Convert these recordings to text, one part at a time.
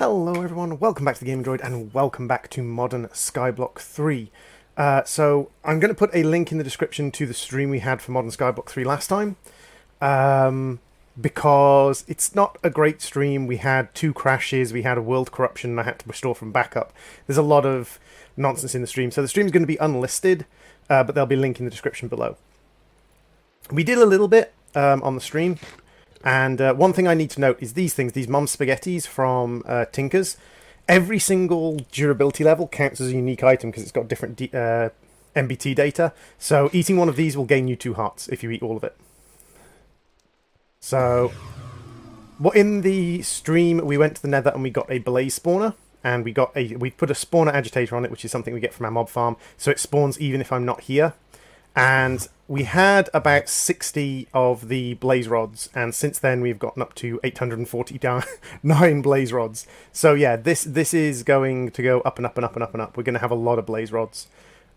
Hello everyone, welcome back to the Gaming Droid and welcome back to modern Skyblock 3. So I'm going to put a link in the description to the stream we had for modern Skyblock 3 last time. Because it's not a great stream. We had 2 crashes, we had a world corruption, and I had to restore from backup. There's a lot of nonsense in the stream, so the stream's going to be unlisted, but there'll be a link in the description below. We did a little bit on the stream. And one thing I need to note is these things, these Mom Spaghettis from Tinkers. Every single durability level counts as a unique item because it's got different MBT data. So eating one of these will gain you 2 hearts if you eat all of it. So, in the stream, we went to the Nether and we got a blaze spawner. And we put a spawner agitator on it, which is something we get from our mob farm. So it spawns even if I'm not here. And we had about 60 of the blaze rods, and since then we've gotten up to 849 blaze rods. So yeah, this is going to go up and up and up and up and up. We're going to have a lot of blaze rods,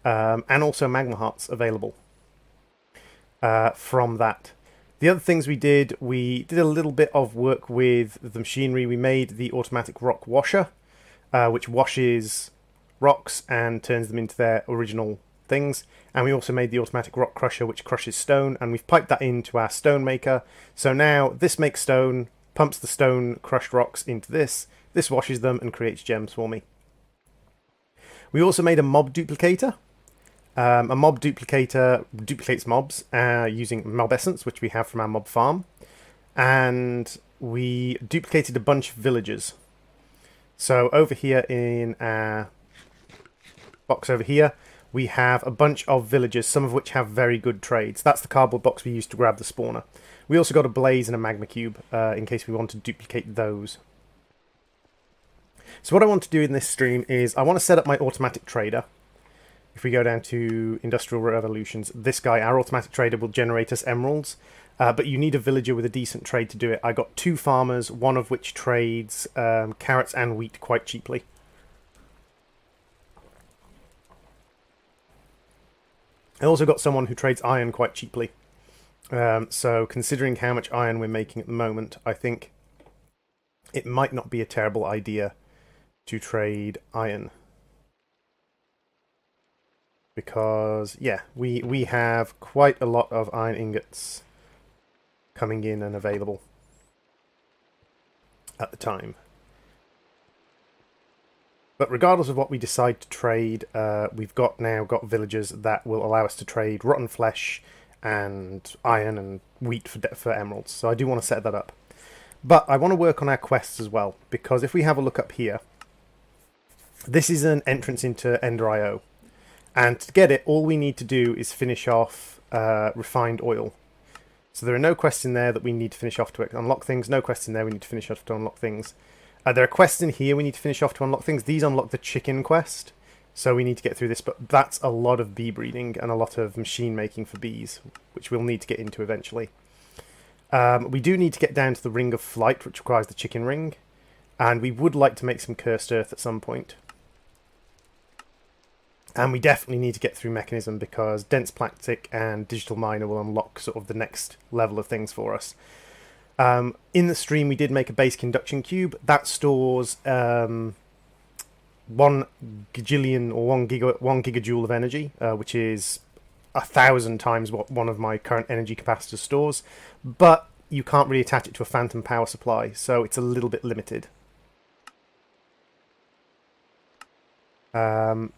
and also magma hearts available from that. The other things we did a little bit of work with the machinery. We made the automatic rock washer, which washes rocks and turns them into their original things, and we also made the automatic rock crusher, which crushes stone, and we've piped that into our stone maker. So now this makes stone, pumps the stone crushed rocks into this washes them and creates gems for me. We also made a mob duplicator. A mob duplicator duplicates mobs using mob essence, which we have from our mob farm, and we duplicated a bunch of villagers. So over here in our box over here, we have a bunch of villagers, some of which have very good trades. That's the cardboard box we used to grab the spawner. We also got a blaze and a magma cube in case we want to duplicate those. So what I want to do in this stream is I want to set up my automatic trader. If we go down to Industrial Revolutions, this guy, our automatic trader, will generate us emeralds. But you need a villager with a decent trade to do it. I got 2 farmers, one of which trades carrots and wheat quite cheaply. I also got someone who trades iron quite cheaply. So considering how much iron we're making at the moment, I think it might not be a terrible idea to trade iron. Because, yeah, we have quite a lot of iron ingots coming in and available at the time. But regardless of what we decide to trade, we've now got villagers that will allow us to trade rotten flesh and iron and wheat for emeralds. So I do want to set that up. But I want to work on our quests as well, because if we have a look up here, this is an entrance into Ender.io. And to get it, all we need to do is finish off refined oil. So there are no quests in there that we need to finish off to unlock things. No quests in there we need to finish off to unlock things. There are quests in here we need to finish off to unlock things. These unlock the chicken quest, so we need to get through this. But that's a lot of bee breeding and a lot of machine making for bees, which we'll need to get into eventually. We do need to get down to the Ring of Flight, which requires the chicken ring. And we would like to make some cursed earth at some point. And we definitely need to get through Mechanism, because Dense Plastic and Digital Miner will unlock sort of the next level of things for us. In the stream, we did make a base conduction cube that stores 1 gajillion or 1 gigajoule of energy, which is 1,000 times what one of my current energy capacitors stores. But you can't really attach it to a phantom power supply, so it's a little bit limited. But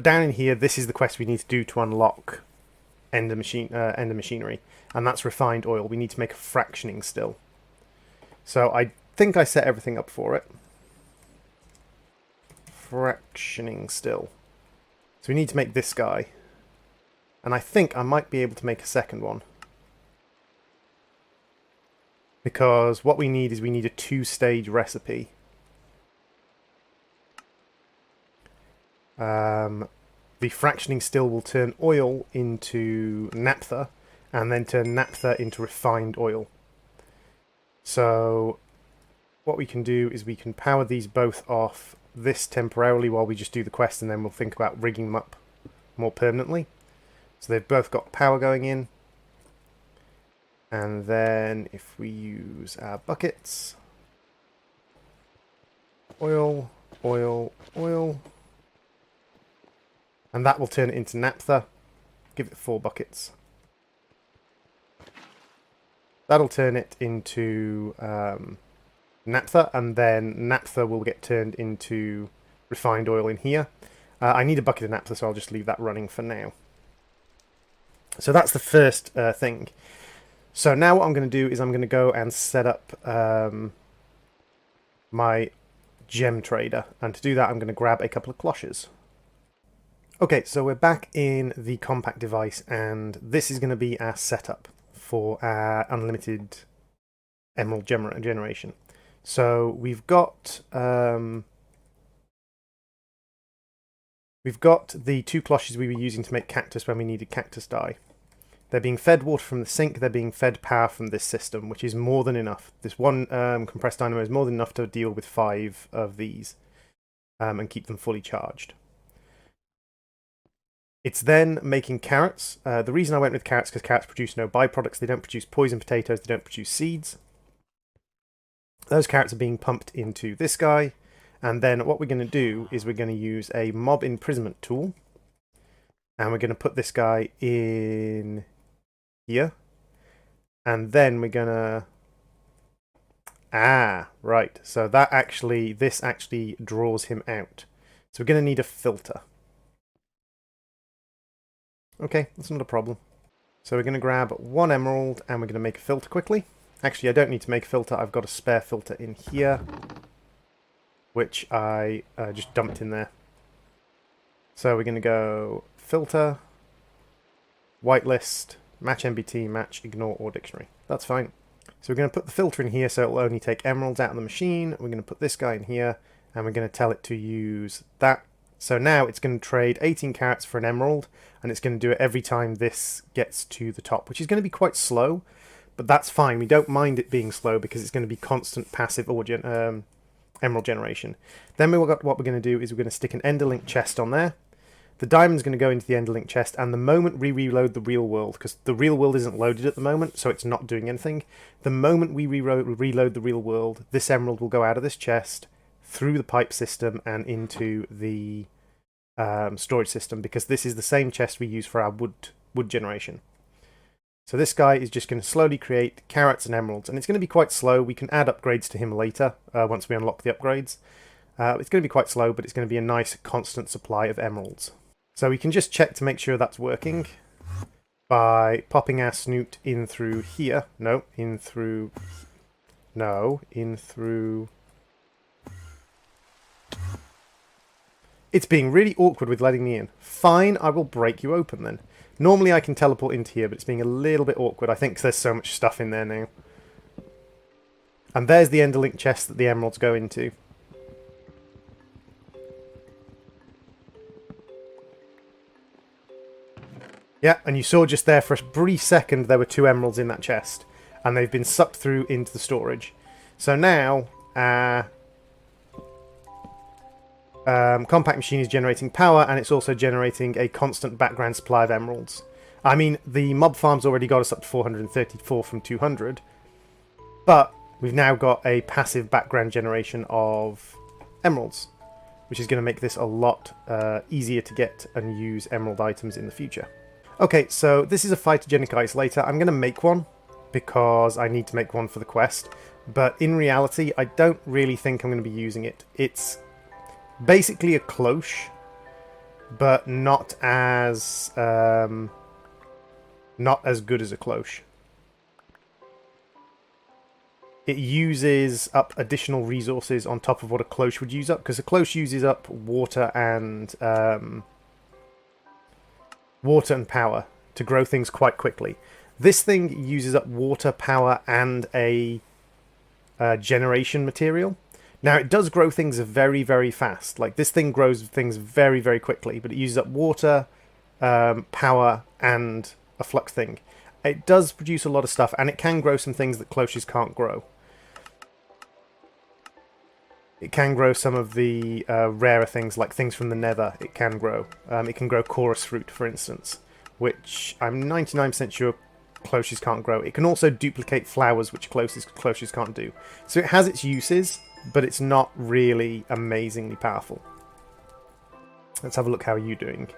down in here, this is the quest we need to do to unlock Ender Machinery, and that's refined oil. We need to make a fractioning still. So I think I set everything up for it. Fractioning still. So we need to make this guy. And I think I might be able to make a second one. Because what we need is we need a 2-stage recipe. The fractioning still will turn oil into naphtha, and then turn naphtha into refined oil. So what we can do is we can power these both off this temporarily while we just do the quest, and then we'll think about rigging them up more permanently. So they've both got power going in. And then if we use our buckets, Oil, oil, oil. And that will turn it into naphtha. Give it 4 buckets. That'll turn it into naphtha, and then naphtha will get turned into refined oil in here. I need a bucket of naphtha, so I'll just leave that running for now. So that's the first thing. So now what I'm going to do is I'm going to go and set up my gem trader. And to do that, I'm going to grab a couple of cloches. Okay, so we're back in the compact device, and this is going to be our setup for our unlimited emerald generation. So we've got the 2 cloches we were using to make cactus when we needed cactus dye. They're being fed water from the sink, they're being fed power from this system, which is more than enough. This one compressed dynamo is more than enough to deal with 5 of these and keep them fully charged. It's then making carrots. The reason I went with carrots is because carrots produce no byproducts. They don't produce poison potatoes. They don't produce seeds. Those carrots are being pumped into this guy. And then what we're going to do is we're going to use a mob imprisonment tool. And we're going to put this guy in here. And then we're going to... Ah, right. So that actually, this actually draws him out. So we're going to need a filter. Okay, that's not a problem. So we're going to grab 1 emerald and we're going to make a filter quickly. Actually, I don't need to make a filter. I've got a spare filter in here, which I just dumped in there. So we're going to go filter, whitelist, match MBT, match ignore or dictionary. That's fine. So we're going to put the filter in here so it'll only take emeralds out of the machine. We're going to put this guy in here and we're going to tell it to use that. So now it's going to trade 18 carats for an emerald, and it's going to do it every time this gets to the top, which is going to be quite slow, but that's fine. We don't mind it being slow because it's going to be constant passive or emerald generation. Then what we're going to do is we're going to stick an enderlink chest on there. The diamond's going to go into the enderlink chest, and the moment we reload the real world, because the real world isn't loaded at the moment, so it's not doing anything, the moment we reload the real world, this emerald will go out of this chest, through the pipe system and into the storage system, because this is the same chest we use for our wood generation. So this guy is just going to slowly create carrots and emeralds, and it's going to be quite slow. We can add upgrades to him later once we unlock the upgrades. It's going to be quite slow, but it's going to be a nice constant supply of emeralds. So we can just check to make sure that's working by popping our snoot in through here. No, in through... No, in through... It's being really awkward with letting me in. Fine, I will break you open then. Normally I can teleport into here, but it's being a little bit awkward. I think because there's so much stuff in there now. And there's the enderlink chest that the emeralds go into. Yeah, and you saw just there for a brief second there were 2 emeralds in that chest. And they've been sucked through into the storage. So now... compact machine is generating power, and it's also generating a constant background supply of emeralds. I mean, the mob farm's already got us up to 434 from 200, but we've now got a passive background generation of emeralds, which is going to make this a lot easier to get and use emerald items in the future. Okay, so this is a phytogenic isolator. I'm going to make one because I need to make one for the quest, but in reality, I don't really think I'm going to be using it. It's basically a cloche, but not as good as a cloche. It uses up additional resources on top of what a cloche would use up, because a cloche uses up water and power to grow things quite quickly. This thing uses up water, power, and a generation material. Now, it does grow things very, very fast. Like, this thing grows things very, very quickly, but it uses up water, power, and a flux thing. It does produce a lot of stuff, and it can grow some things that cloches can't grow. It can grow some of the rarer things, like things from the nether. It can grow. It can grow chorus fruit, for instance, which I'm 99% sure cloches can't grow. It can also duplicate flowers, which cloches can't do. So it has its uses, but it's not really amazingly powerful. Let's have a look. How are you doing?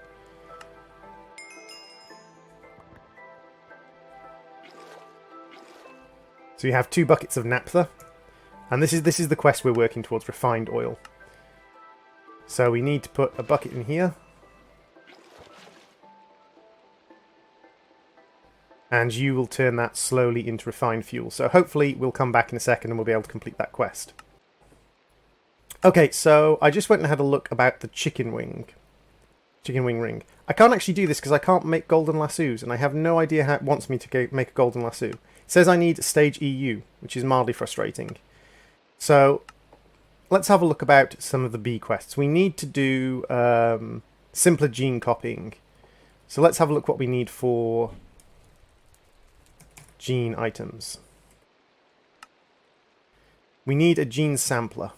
So you have 2 buckets of naphtha, and this is the quest we're working towards, refined oil. So we need to put a bucket in here. And you will turn that slowly into refined fuel. So hopefully we'll come back in a second and we'll be able to complete that quest. Okay, so I just went and had a look about the chicken wing ring. I can't actually do this because I can't make golden lassos, and I have no idea how it wants me to make a golden lasso. It says I need stage EU, which is mildly frustrating. So let's have a look about some of the bee quests. We need to do simpler gene copying. So let's have a look what we need for gene items. We need a gene sampler.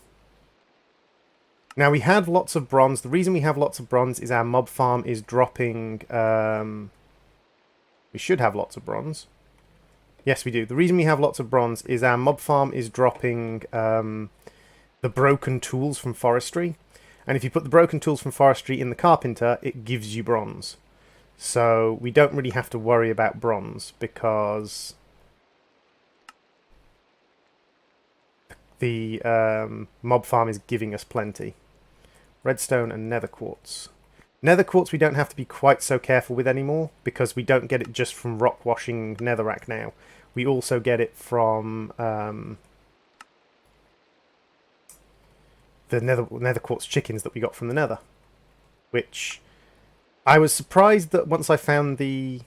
Now we had lots of bronze. The reason we have lots of bronze is our mob farm is dropping... we should have lots of bronze. Yes, we do. The reason we have lots of bronze is our mob farm is dropping the broken tools from forestry. And if you put the broken tools from forestry in the carpenter, it gives you bronze. So we don't really have to worry about bronze because the mob farm is giving us plenty. Redstone and nether quartz. Nether quartz we don't have to be quite so careful with anymore because we don't get it just from rock washing netherrack now. We also get it from the nether quartz chickens that we got from the nether. Which I was surprised that once I found the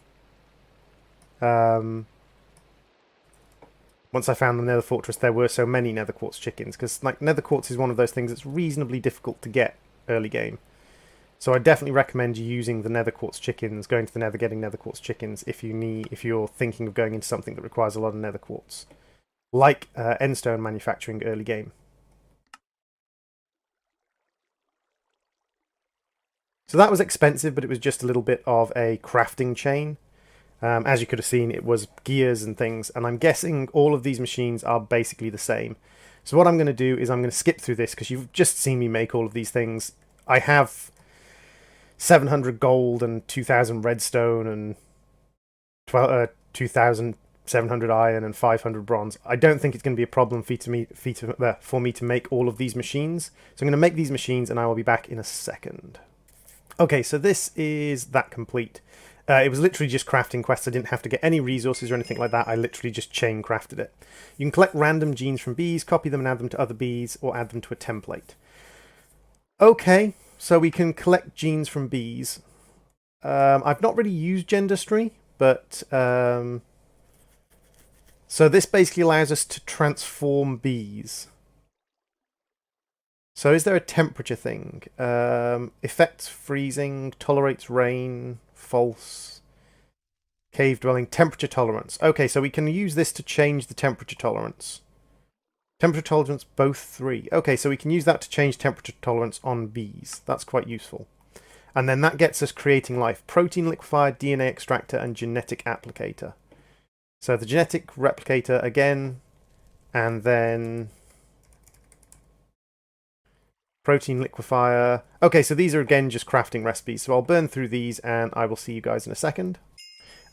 nether fortress there were so many nether quartz chickens, because like nether quartz is one of those things that's reasonably difficult to get early game. So I definitely recommend you using the nether quartz chickens, going to the nether, getting nether quartz chickens if you're thinking of going into something that requires a lot of nether quartz, like endstone manufacturing early game. So that was expensive, but it was just a little bit of a crafting chain. As you could have seen, it was gears and things, and I'm guessing all of these machines are basically the same. So what I'm going to do is I'm going to skip through this because you've just seen me make all of these things. I have 700 gold and 2,000 redstone and 2,700 iron and 500 bronze. I don't think it's going to be a problem for me to make all of these machines. So I'm going to make these machines and I will be back in a second. Okay, so this is that complete. It was literally just crafting quests. I didn't have to get any resources or anything like that. I literally just chain crafted it. You can collect random genes from bees, copy them and add them to other bees, or add them to a template. Okay, so we can collect genes from bees. I've not really used Gendustry, but... so this basically allows us to transform bees. So is there a temperature thing? Effects freezing, tolerates rain, false, cave dwelling, temperature tolerance. Okay, so we can use this to change the temperature tolerance. Temperature tolerance, both 3. Okay, so we can use that to change temperature tolerance on bees. That's quite useful. And then that gets us creating life. Protein liquefier, DNA extractor, and genetic applicator. So the genetic replicator again, and then... protein liquefier. Okay, so these are again just crafting recipes. So I'll burn through these and I will see you guys in a second.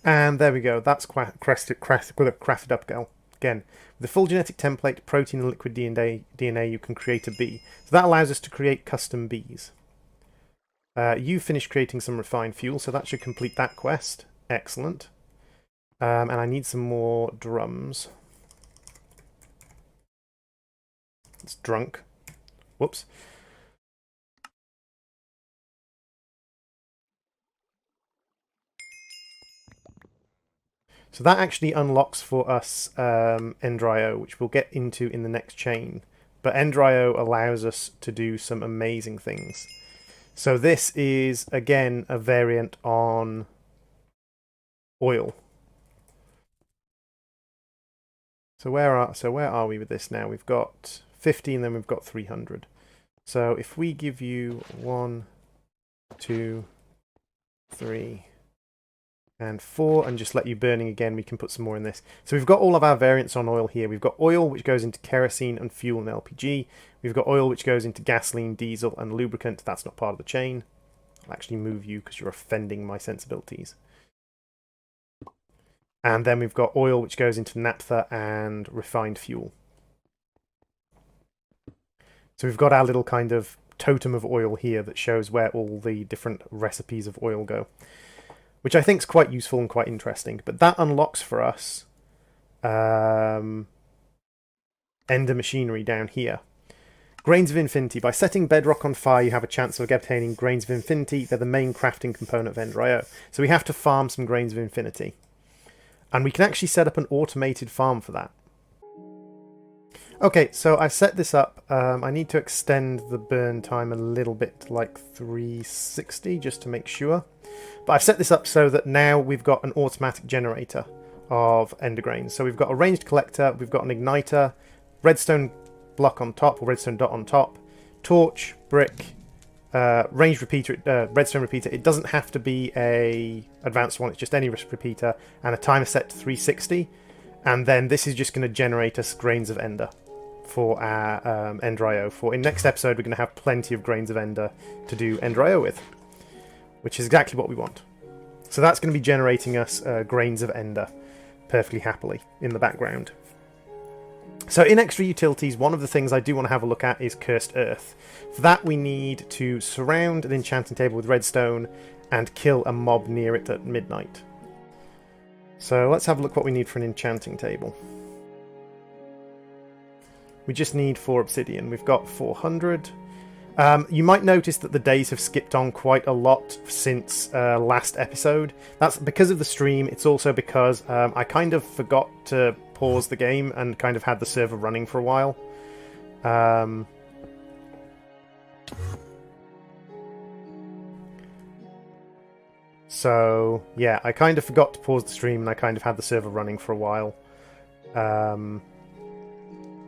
And there we go. That's crafted up again. With the full genetic template, protein and liquid DNA, you can create a bee. So that allows us to create custom bees. You finished creating some refined fuel, so that should complete that quest. Excellent. And I need some more drums. It's drunk. Whoops. So that actually unlocks for us Ender.io, which we'll get into in the next chain. But Ender.io allows us to do some amazing things. So this is, again, a variant on oil. So where are we with this now? We've got 50 and then we've got 300. So if we give you 1, 2, 3... and 4, and just let you burning again. We can put some more in this. So we've got all of our variants on oil here. We've got oil, which goes into kerosene and fuel and LPG. We've got oil, which goes into gasoline, diesel, and lubricant. That's not part of the chain. I'll actually move you because you're offending my sensibilities. And then we've got oil, which goes into naphtha and refined fuel. So we've got our little kind of totem of oil here that shows where all the different recipes of oil go, which I think is quite useful and quite interesting. But that unlocks for us Ender machinery down here. Grains of Infinity. By setting bedrock on fire, you have a chance of obtaining Grains of Infinity. They're the main crafting component of Ender.io. So we have to farm some Grains of Infinity. And we can actually set up an automated farm for that. Okay, so I've set this up. I need to extend the burn time a little bit, like 360, just to make sure. But I've set this up so that now we've got an automatic generator of ender grains. So we've got a ranged collector, we've got an igniter, redstone block on top, or redstone dot on top, torch, brick, ranged repeater, redstone repeater. It doesn't have to be a advanced one, it's just any repeater, and a timer set to 360. And then this is just going to generate us grains of ender for our Ender.io. For in next episode, we're going to have plenty of grains of ender to do Ender.io with, which is exactly what we want. So that's going to be generating us grains of ender perfectly happily in the background. So in extra utilities, one of the things I do want to have a look at is Cursed Earth. For that, we need to surround an enchanting table with redstone and kill a mob near it at midnight. So let's have a look what we need for an enchanting table. We just need 4 obsidian. We've got 400. You might notice that the days have skipped on quite a lot since last episode. That's because of the stream. It's also because I kind of forgot to pause the game and kind of had the server running for a while. So, yeah, I kind of forgot to pause the stream and I kind of had the server running for a while.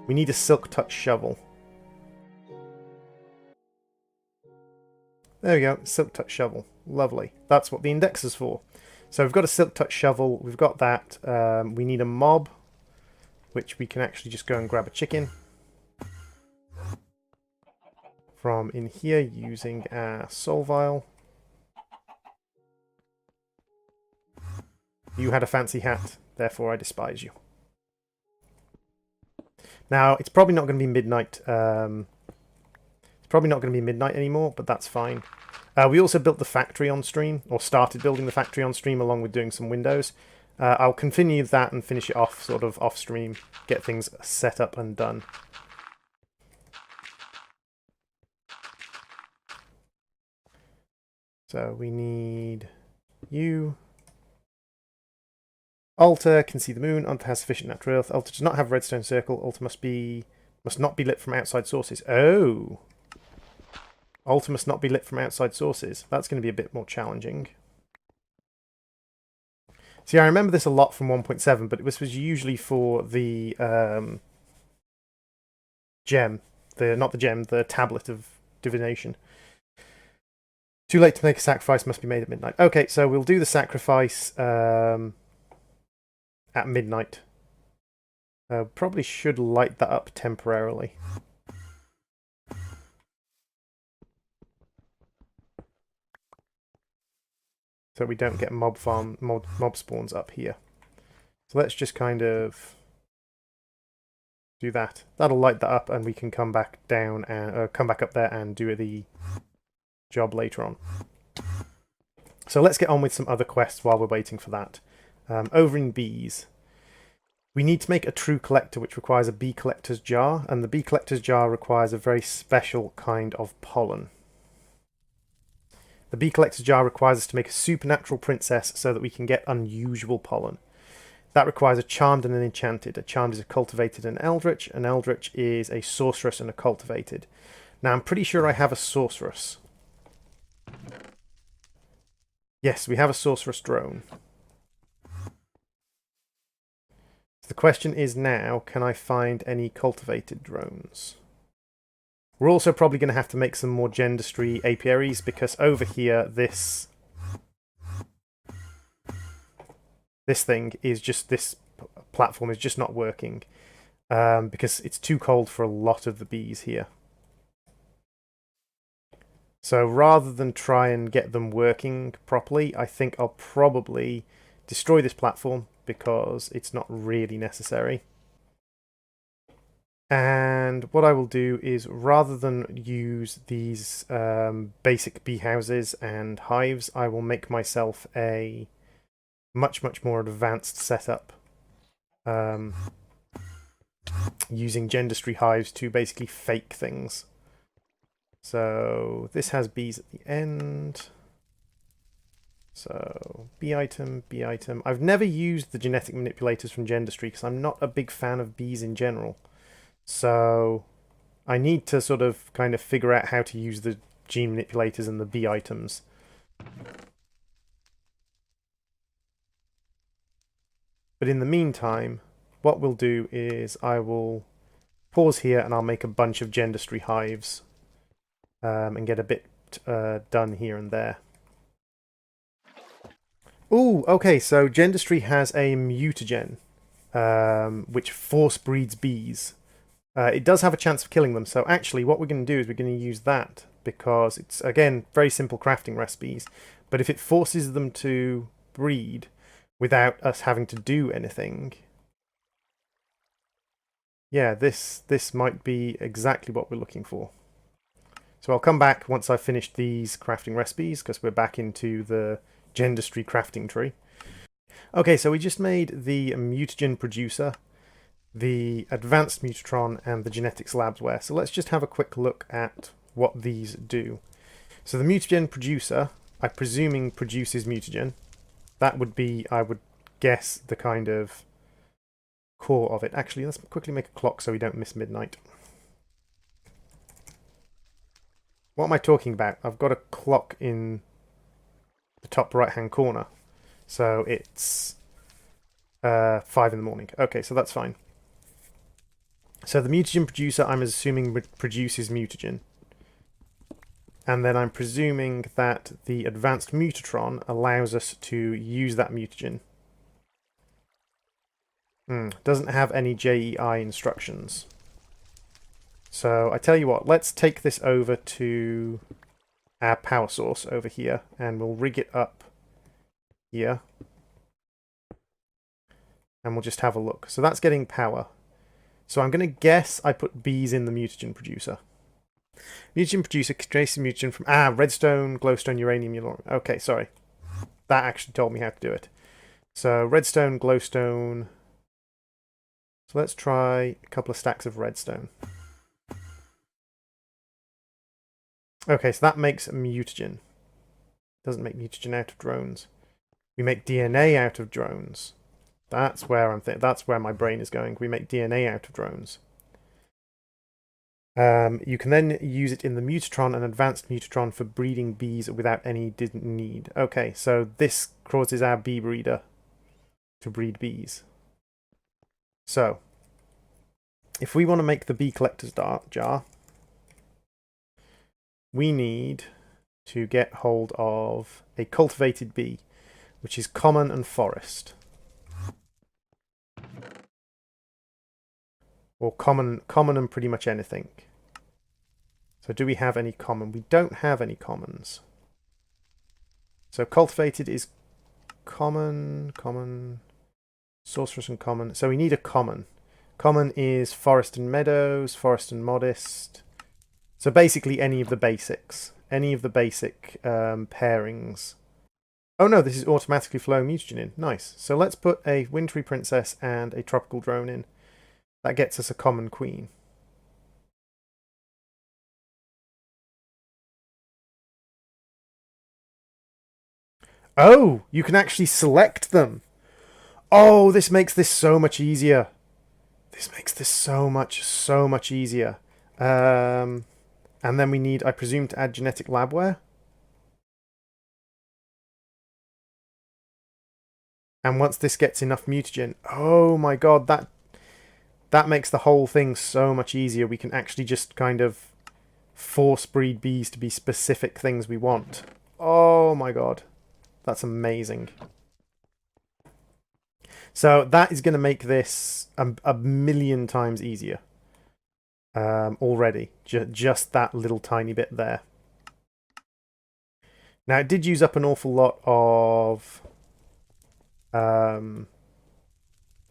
We need a silk touch shovel. There we go, silk touch shovel. Lovely. That's what the index is for. So we've got a silk touch shovel, we've got that. We need a mob, which we can actually just go and grab a chicken from in here using our soul vial. You had a fancy hat, therefore I despise you. Now, it's probably not going to be midnight. It's probably not going to be midnight anymore, but that's fine. We also built the factory on stream, or started building the factory on stream along with doing some windows. I'll continue that and finish it off sort of off stream, get things set up and done. So we need you. Altar can see the moon. Altar has sufficient natural earth. Altar does not have a redstone circle. Altar must not be lit from outside sources. Oh! Altar must not be lit from outside sources. That's going to be a bit more challenging. See, I remember this a lot from 1.7, but this was usually for the gem. Not the gem, the tablet of divination. Too late to make a sacrifice, must be made at midnight. Okay, so we'll do the sacrifice at midnight. Probably should light that up temporarily. So we don't get mob spawns up here. So let's just kind of do that. That'll light that up, and we can come back down and come back up there and do the job later on. So let's get on with some other quests while we're waiting for that. Over in bees, we need to make a true collector, which requires a bee collector's jar, and the bee collector's jar requires a very special kind of pollen. The bee collector's jar requires us to make a supernatural princess so that we can get unusual pollen. That requires a charmed and an enchanted. A charmed is a cultivated and eldritch. An eldritch is a sorceress and a cultivated. Now I'm pretty sure I have a sorceress. Yes, we have a sorceress drone. The question is now, can I find any cultivated drones? We're also probably going to have to make some more gendustry apiaries, because over here, this this thing is just, this platform is just not working because it's too cold for a lot of the bees here. So rather than try and get them working properly, I think I'll probably destroy this platform because it's not really necessary. And what I will do is, rather than use these basic bee houses and hives, I will make myself a much more advanced setup using gendustry hives to basically fake things. So this has bees at the end. So bee item, bee item. I've never used the genetic manipulators from gendustry because I'm not a big fan of bees in general. So I need to sort of kind of figure out how to use the gene manipulators and the bee items. But in the meantime, what we'll do is I will pause here and I'll make a bunch of gendustry hives and get a bit done here and there. Ooh, okay, so gendustry has a mutagen which force breeds bees. It does have a chance of killing them, so actually what we're going to do is we're going to use that because it's, again, very simple crafting recipes, but if it forces them to breed without us having to do anything, yeah, this might be exactly what we're looking for. So I'll come back once I've finished these crafting recipes because we're back into the gendustry crafting tree. Okay, so we just made the mutagen producer, the advanced mutatron, and the genetics labsware. So let's just have a quick look at what these do. So the mutagen producer, I'm presuming, produces mutagen. That would be, I would guess, the kind of core of it. Actually, let's quickly make a clock so we don't miss midnight. What am I talking about? I've got a clock in the top right hand corner. So it's 5 in the morning. Okay, so that's fine. So the mutagen producer, I'm assuming, produces mutagen. And then I'm presuming that the advanced mutatron allows us to use that mutagen. Doesn't have any JEI instructions. So I tell you what, let's take this over to our power source over here, and we'll rig it up here. And we'll just have a look. So that's getting power. So I'm going to guess I put bees in the mutagen producer. Mutagen producer traces mutagen from redstone, glowstone, uranium, uranium. Okay, sorry. That actually told me how to do it. So redstone, glowstone. So let's try a couple of stacks of redstone. Okay, so that makes mutagen. Doesn't make mutagen out of drones. We make DNA out of drones. That's where that's where my brain is going. We make DNA out of drones. You can then use it in the mutatron and advanced mutatron for breeding bees without any need. Okay, so this causes our bee breeder to breed bees. So, if we want to make the bee collector's jar, we need to get hold of a cultivated bee, which is common and forest. Or common and pretty much anything. So do we have any common? We don't have any commons. So cultivated is common, sorceress and common. So we need a common. Common is forest and meadows, forest and modest. So basically any of the basics. Any of the basic pairings. Oh no, this is automatically flowing mutagen in. Nice. So let's put a wintry princess and a tropical drone in. That gets us a common queen. Oh, you can actually select them. Oh, this makes this so much easier. This makes this so much easier. And then we need, I presume, to add genetic labware. And once this gets enough mutagen, oh my god, that makes the whole thing so much easier. We can actually just kind of force breed bees to be specific things we want. Oh my god. That's amazing. So that is going to make this a million times easier already. Just that little tiny bit there. Now, it did use up an awful lot of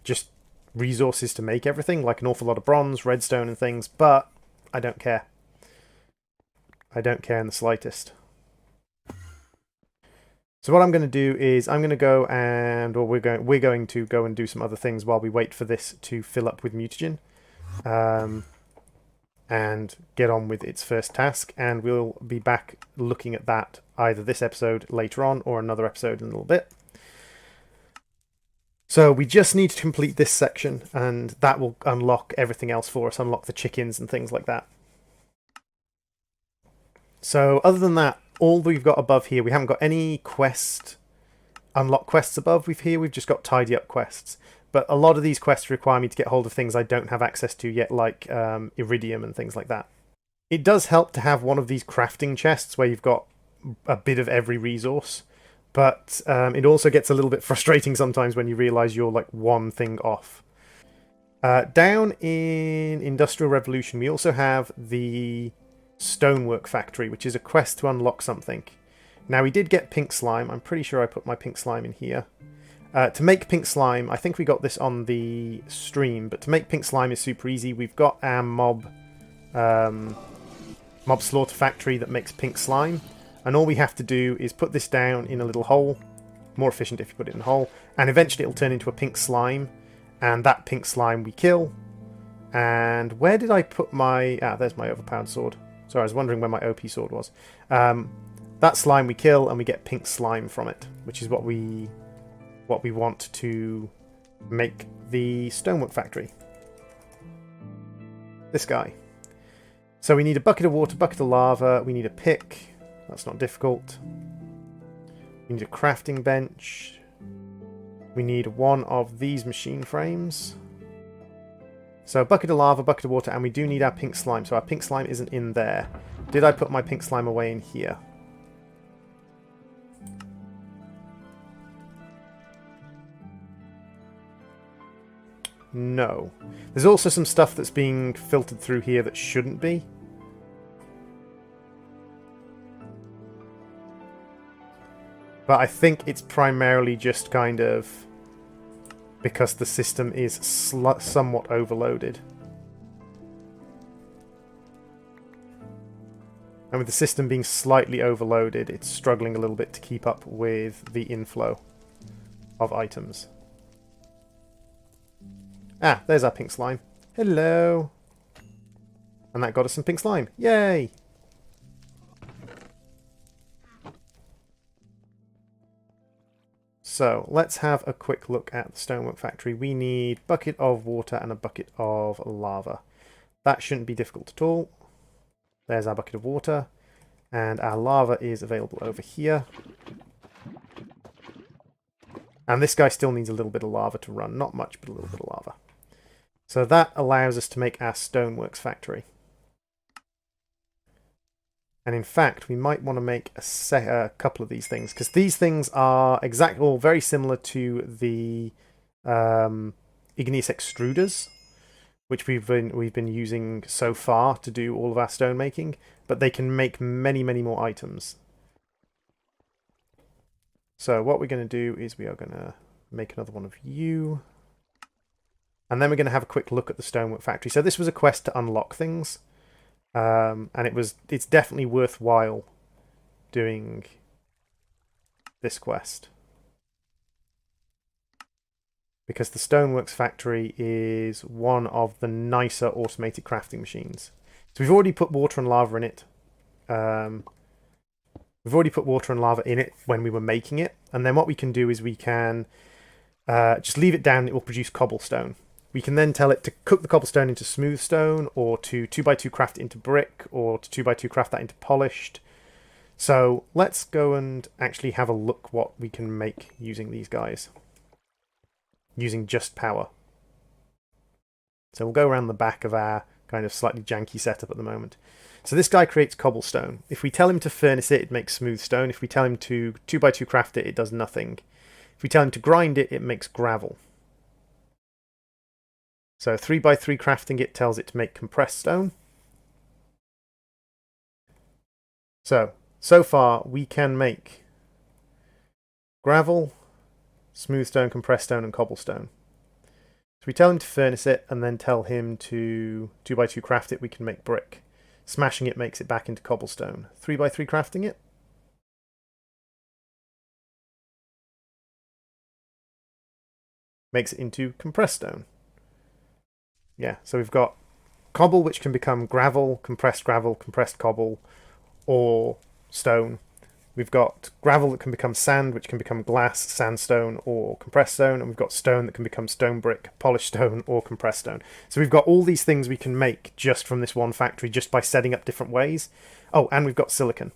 just resources to make everything, like an awful lot of bronze, redstone, and things, but I don't care. I don't care in the slightest. So what I'm going to do is I'm going to go and, or we're going to go and do some other things while we wait for this to fill up with mutagen, and get on with its first task. And we'll be back looking at that either this episode later on or another episode in a little bit. So we just need to complete this section, and that will unlock everything else for us, unlock the chickens and things like that. So other than that, all we've got above here, we haven't got any unlock quests above here. We've just got tidy up quests. But a lot of these quests require me to get hold of things I don't have access to yet, like iridium and things like that. It does help to have one of these crafting chests where you've got a bit of every resource. But it also gets a little bit frustrating sometimes when you realise you're like one thing off. Down in Industrial Revolution, we also have the Stonework Factory, which is a quest to unlock something. Now, we did get pink slime. I'm pretty sure I put my pink slime in here. To make pink slime, I think we got this on the stream, but to make pink slime is super easy. We've got our mob slaughter factory that makes pink slime, and all we have to do is put this down in a little hole. More efficient if you put it in a hole, and eventually it'll turn into a pink slime, and that pink slime we kill. And where did I put my... there's my overpowered sword. Sorry, I was wondering where my OP sword was. That slime we kill, and we get pink slime from it, which is what we want to make the Stonework Factory. This guy. So we need a bucket of water, bucket of lava, we need a pick. That's not difficult. We need a crafting bench. We need one of these machine frames. So a bucket of lava, bucket of water, and we do need our pink slime. So our pink slime isn't in there. Did I put my pink slime away in here? No. There's also some stuff that's being filtered through here that shouldn't be. But I think it's primarily just kind of because the system is somewhat overloaded. And with the system being slightly overloaded, it's struggling a little bit to keep up with the inflow of items. Ah, there's our pink slime. Hello! And that got us some pink slime. Yay! So, let's have a quick look at the Stonework Factory. We need a bucket of water and a bucket of lava. That shouldn't be difficult at all. There's our bucket of water. And our lava is available over here. And this guy still needs a little bit of lava to run. Not much, but a little bit of lava. So that allows us to make our Stoneworks Factory. And in fact, we might want to make a couple of these things, because these things are very similar to the igneous extruders, which we've been using so far to do all of our stone making, but they can make many, many more items. So what we're going to do is we are going to make another one of you. And then we're going to have a quick look at the Stonework Factory. So this was a quest to unlock things. And it's definitely worthwhile doing this quest. Because the Stoneworks Factory is one of the nicer automated crafting machines. So we've already put water and lava in it. We've already put water and lava in it when we were making it. And then what we can do is we can just leave it down. It will produce cobblestone. We can then tell it to cook the cobblestone into smooth stone, or to 2x2 craft it into brick, or to 2x2 craft that into polished. So let's go and actually have a look what we can make using these guys. Using just power. So we'll go around the back of our kind of slightly janky setup at the moment. So this guy creates cobblestone. If we tell him to furnace it, it makes smooth stone. If we tell him to 2x2 craft it, it does nothing. If we tell him to grind it, it makes gravel. So 3x3 crafting it tells it to make compressed stone. So far we can make gravel, smooth stone, compressed stone, and cobblestone. So we tell him to furnace it and then tell him to 2x2 craft it, we can make brick. Smashing it makes it back into cobblestone. 3x3 crafting it. Makes it into compressed stone. Yeah, so we've got cobble, which can become gravel, compressed cobble, or stone. We've got gravel that can become sand, which can become glass, sandstone, or compressed stone. And we've got stone that can become stone brick, polished stone, or compressed stone. So we've got all these things we can make just from this one factory, just by setting up different ways. Oh, and we've got silicon,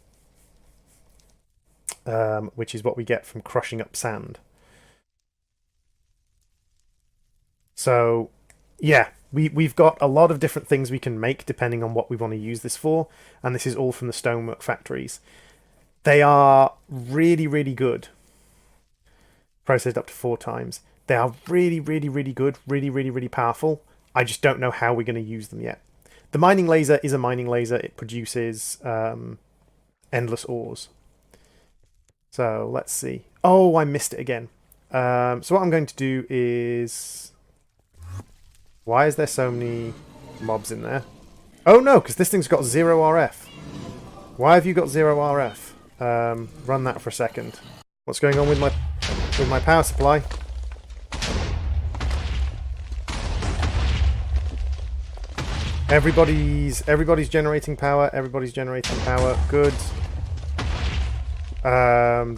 which is what we get from crushing up sand. So, yeah, we've got a lot of different things we can make depending on what we want to use this for. And this is all from the stonework factories. They are really, really good. Processed up to 4 times. They are really, really, really good. Really, really, really powerful. I just don't know how we're going to use them yet. The mining laser is a mining laser. It produces endless ores. So let's see. Oh, I missed it again. So what I'm going to do is... Why is there so many mobs in there? Oh no, because this thing's got 0 RF. Why have you got 0 RF? Run that for a second. What's going on with my power supply? Everybody's generating power. Everybody's generating power. Good.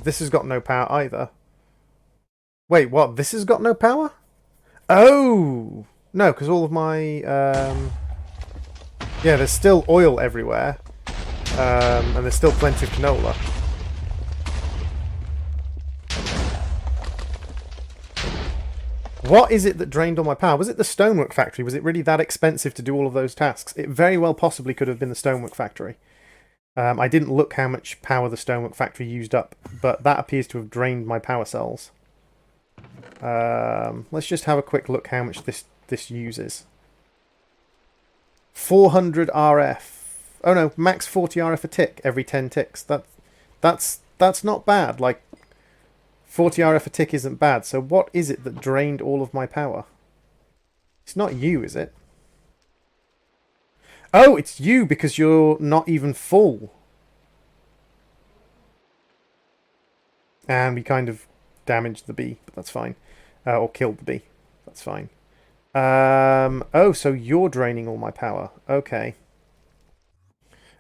This has got no power either. Wait, what? This has got no power? Oh no, because all of my yeah, there's still oil everywhere. And there's still plenty of canola. What is it that drained all my power? Was it the stonework factory? Was it really that expensive to do all of those tasks? It very well possibly could have been the stonework factory. I didn't look how much power the stonework factory used up, but that appears to have drained my power cells. Let's just have a quick look how much this uses. 400 RF. Oh no, max 40 RF a tick every 10 ticks. That's not bad. Like 40 RF a tick isn't bad. So what is it that drained all of my power? It's not you, is it? Oh, it's you because you're not even full. And we kind of damaged the bee, but that's fine. Or killed the bee. That's fine. Oh, so you're draining all my power. Okay.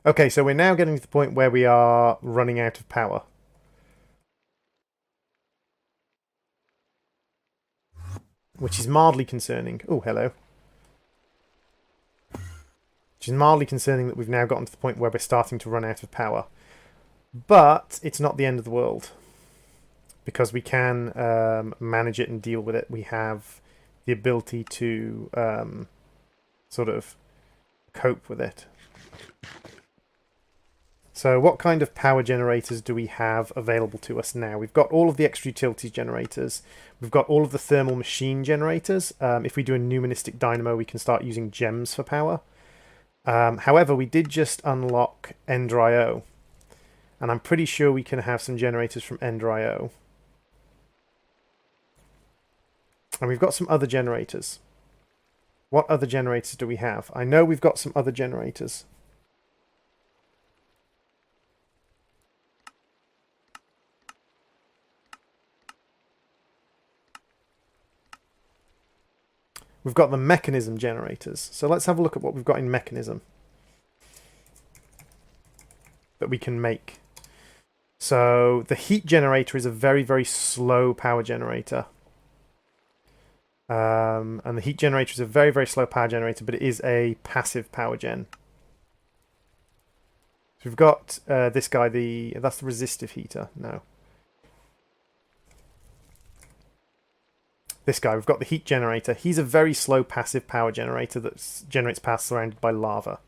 Okay, so we're now getting to the point where we are running out of power. Which is mildly concerning. Oh, hello. Which is mildly concerning that we've now gotten to the point where we're starting to run out of power. But it's not the end of the world. Because we can manage it and deal with it. We have the ability to sort of cope with it. So what kind of power generators do we have available to us now? We've got all of the extra utilities generators. We've got all of the thermal machine generators. If we do a numismatic dynamo, we can start using gems for power. However, we did just unlock Ender.io. And I'm pretty sure we can have some generators from Ender.io. And we've got some other generators. What other generators do we have? I know we've got some other generators. We've got the mechanism generators. So let's have a look at what we've got in mechanism that we can make. So the heat generator is a very, very slow power generator. And the heat generator is a very, very slow power generator, but it is a passive power gen. So we've got this guy, that's the resistive heater. No. This guy, we've got the heat generator. He's a very slow passive power generator that generates power surrounded by lava.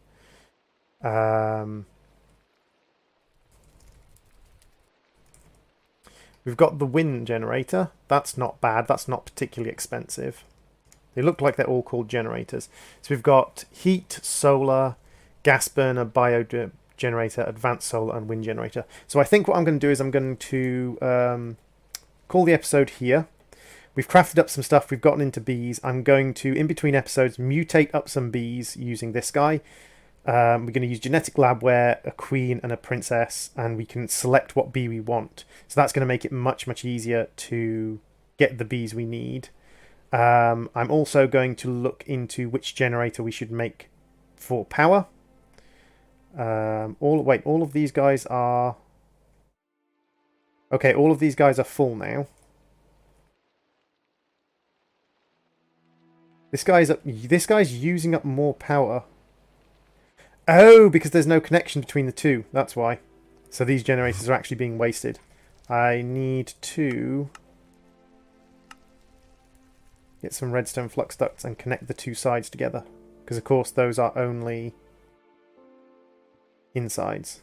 We've got the wind generator. That's not bad. That's not particularly expensive. They look like they're all called generators. So we've got heat, solar, gas burner, generator, advanced solar, and wind generator. So I think what I'm going to do is I'm going to call the episode here. We've crafted up some stuff. We've gotten into bees. I'm going to, in between episodes, mutate up some bees using this guy. We're going to use genetic labware, a queen and a princess, and we can select what bee we want. So that's going to make it much, much easier to get the bees we need. I'm also going to look into which generator we should make for power. All of these guys are... Okay, all of these guys are full now. This guy's using up more power. Oh, because there's no connection between the two. That's why. So these generators are actually being wasted. I need to get some redstone flux ducts and connect the two sides together. Because, of course, those are only insides.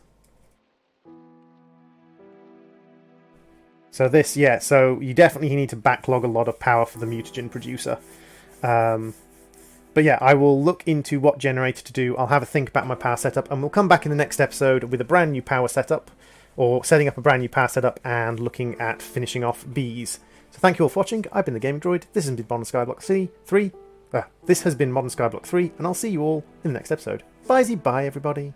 So this, yeah, so you definitely need to backlog a lot of power for the mutagen producer. But yeah, I will look into what generator to do. I'll have a think about my power setup, and we'll come back in the next episode with a brand new power setup, or setting up a brand new power setup and looking at finishing off bees. So thank you all for watching. I've been the Gaming Droid. This has been Modern Skyblock 3. This has been Modern Skyblock 3, and I'll see you all in the next episode. Bye everybody.